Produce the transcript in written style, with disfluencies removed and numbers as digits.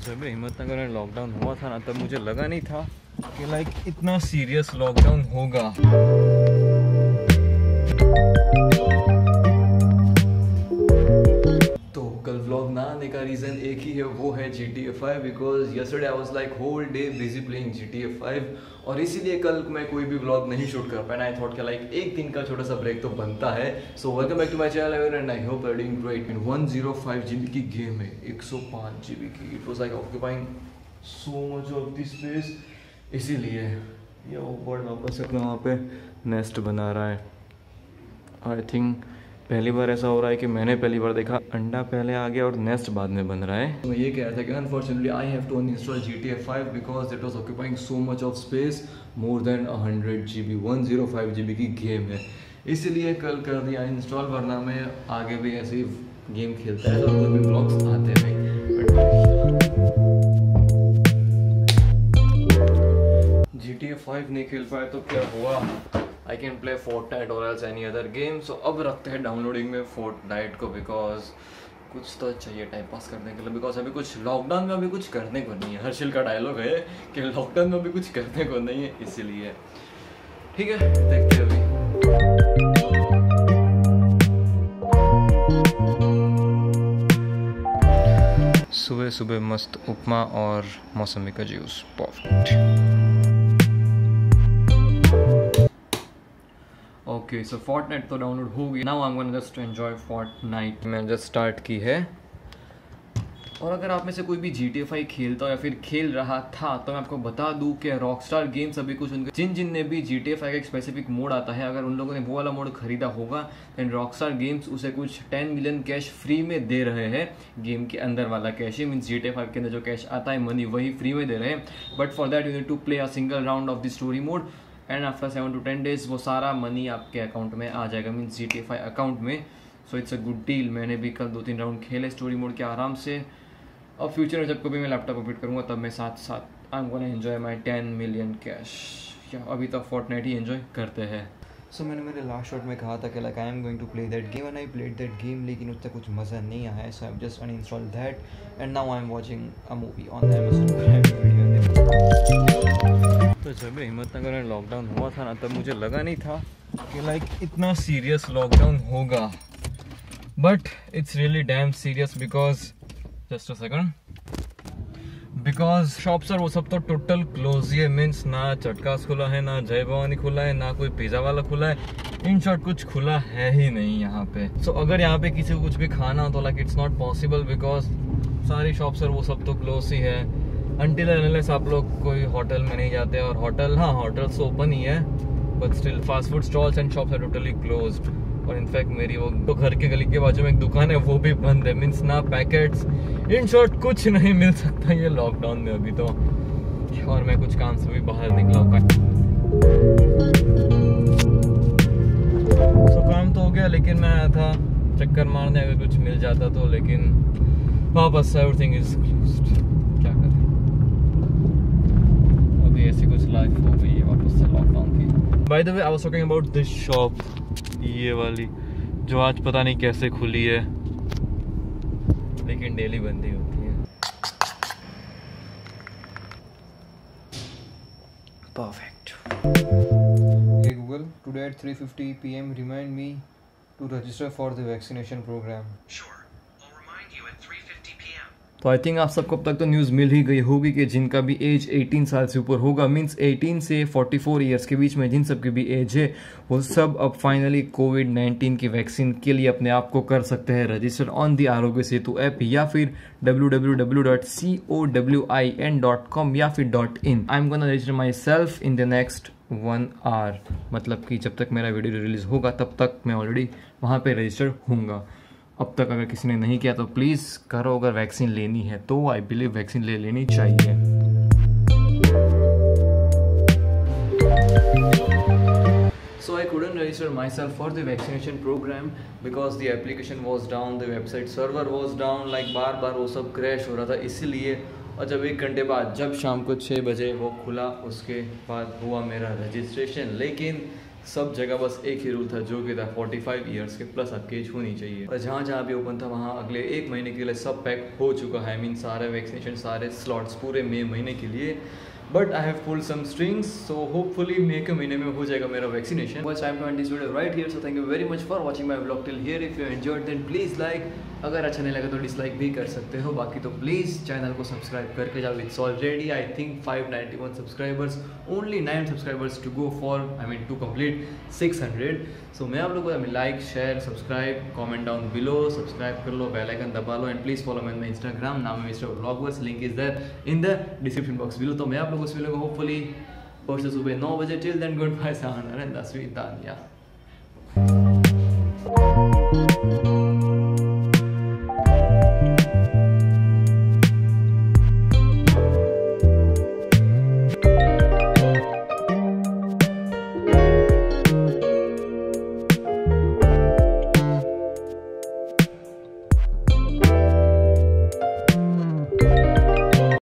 जब हिम्मतनगर में लॉकडाउन हुआ था ना, तब मुझे लगा नहीं था कि लाइक इतना सीरियस लॉकडाउन होगा। तो कल व्लॉग ना आने का रीज़न एक ही है, वो है GTA 5 because yesterday I was like whole day busy playing GTA 5 और इसीलिए कल मैं कोई भी व्लॉग नहीं शूट कर पाया। आई थॉट कि लाइक एक दिन का छोटा सा ब्रेक तो बनता है। So welcome back to my channel and I hope you are doing great. 105 GB की गेम है, 105 GB की। It was like occupying so much of the space, इसीलिए ये बर्ड वापस अपना वहाँ पे नेस्ट बना रहा है। आई थिंक पहली बार ऐसा हो रहा है कि मैंने पहली बार देखा अंडा पहले आ गया और नेस्ट बाद में बन रहा है। मैं ये कह रहा था कि unfortunately I have to uninstall GTA 5 because it was occupying so much of space, more than 100 GB। 105 GB की गेम है, इसीलिए कल कर दिया इंस्टॉल, वरना मैं आगे भी ऐसे ही गेम खेलता है तो कोई भी ब्लॉग्स आते नहीं। GTA 5 नहीं खेल पाए तो क्या हुआ, I can play Fortnite or else any other game. So अब रखते हैं डाउनलोडिंग में Fortnite को बिकॉज कुछ तो चाहिए टाइम पास करने के लिए। बिकॉज अभी कुछ लॉकडाउन में अभी कुछ करने को नहीं है। हर्षिल का डायलॉग है कि लॉकडाउन में अभी कुछ करने को नहीं है, इसीलिए ठीक है देखते हैं अभी। सुबह सुबह मस्त उपमा और मौसमी का juice, perfect. Okay so Fortnite तो डाउनलोड हो गई। Now I am gonna just enjoy Fortnite। मैंने जस्ट स्टार्ट की है। और अगर आप में से कोई भी GTA 5 खेलता हो या फिर खेल रहा था तो मैं आपको बता दूं कि रॉकस्टार गेम्स अभी कुछ उनके जिन ने भी GTA 5 का एक स्पेसिफिक मोड आता है, अगर उन लोगों ने वो वाला मोड खरीदा होगा देन रॉकस्टार गेम्स उसे कुछ 10 मिलियन कैश फ्री में दे रहे हैं। गेम के अंदर वाला कैश ही मीन्स GTA 5 के अंदर जो कैश आता है मनी, वही फ्री में दे रहे हैं। But for that you need to play a single round of the story mode and after 7 to 10 days वो सारा मनी आपके अकाउंट में आ जाएगा, मीन्स GTA 5 अकाउंट में। So it's a good deal. मैंने भी कल 2-3 राउंड खेले स्टोरी मोड के आराम से। और फ्यूचर में जब कभी मैं लैपटॉप अपडेट करूँगा तब मैं साथ साथ I am gonna enjoy my 10 million cash. या अभी तक Fortnite ही एंजॉय करते हैं। सो मैंने मेरे लास्ट शॉट में कहा था कि like I am going to play that game and I played that game, लेकिन उससे कुछ मज़ा नहीं आया। So I just uninstall that and now I am watching a movie on Amazon Prime। तो जब हिम्मतनगर में लॉकडाउन हुआ था ना, तब मुझे लगा नहीं था कि लाइक इतना सीरियस लॉकडाउन होगा। But it's really dam serious because just a second, because shops और वो सब तो टोटल क्लोज ही है। मीन्स ना चटकास खुला है, ना जय भवानी खुला है, ना कोई पिज़्ज़ा वाला खुला है। इन शॉर्ट कुछ खुला है ही नहीं यहाँ पे। सो अगर यहाँ पे किसी को कुछ भी खाना हो तो like it's not possible because सारी शॉप्स और वो सब तो क्लोज ही है। अनटिल अनलेस आप लोग कोई होटल में नहीं जाते, और होटल हाँ होटल्स तो ओपन ही है but still fast food stalls and shops are totally closed. और इनफैक्ट मेरी वो तो घर के गली के बाजू में एक दुकान है वो भी बंद है। मीन्स ना पैकेट्स, इन शॉर्ट कुछ नहीं मिल सकता ये लॉकडाउन में अभी तो। और मैं कुछ काम से भी बाहर निकला हूँ। सो काम तो हो गया, लेकिन मैं आया था चक्कर मारने अगर कुछ मिल जाता तो, लेकिन वापस एवरीथिंग इज क्लोज्ड। क्या करें, अभी ऐसी कुछ लाइफ हो गई है वापस से लॉकडाउन की। By the way I was talking about this shop, ये वाली जो आज पता नहीं कैसे खुली है लेकिन डेली बंद ही होती है। Perfect. Hey Google, today at 3:50 PM remind me to register for the vaccination program. Sure. तो आई थिंक आप सबको अब तक तो न्यूज़ मिल ही गई होगी कि जिनका भी एज 18 साल से ऊपर होगा, मींस 18 से 44 ईयर्स के बीच में जिन सब की भी एज है, वो सब अब फाइनली कोविड-19 की वैक्सीन के लिए अपने आप को कर सकते हैं register on the Aarogya Setu app या फिर www.cowin.com या फिर .in। I am gonna register my self in the next 1 hour, मतलब कि जब तक मेरा वीडियो रिलीज होगा तब तक मैं ऑलरेडी वहाँ पे रजिस्टर हूँगा। अब तक अगर किसी ने नहीं किया तो प्लीज़ करो। अगर वैक्सीन लेनी है तो आई बिलीव वैक्सीन ले लेनी चाहिए। So I couldn't register myself for the vaccination program because the application was down, the website server was down, like बार वो सब क्रैश हो रहा था, इसीलिए। और जब 1 घंटे बाद जब शाम को 6 बजे वो खुला उसके बाद हुआ मेरा रजिस्ट्रेशन, लेकिन सब जगह बस एक ही रूल था जो कि था 45 ईयर्स के प्लस आपकी एज होनी चाहिए। और जहाँ जहाँ भी ओपन था वहाँ अगले 1 महीने के लिए सब पैक हो चुका है। आई मीन सारे वैक्सीनेशन, सारे स्लॉट्स पूरे मई महीने के लिए। But I have pulled some strings, so hopefully मई के महीने में हो जाएगा मेरा वैक्सीनेशन। बस time to end this video right here, so thank you very much for watching my vlog till here. If you enjoyed then please like, अगर अच्छा नहीं लगा तो डिसलाइक भी कर सकते हो। बाकी तो प्लीज़ चैनल को सब्सक्राइब करके जाओ। It's already I think 591 subscribers, only 9 subscribers to go for, I mean to complete 600। So मैं आप लोगों को like, share, subscribe, comment down below, subscribe कर लो, बेल आइकन दबा लो, and please follow me on Instagram, नाम है Mister Vloggers, link is there in the description box below. तो मैं आप लोगों से मिलूंगा होपफुली परसों सुबह 9 बजे। Till then good bye, Sahna, 10वीं तानिया।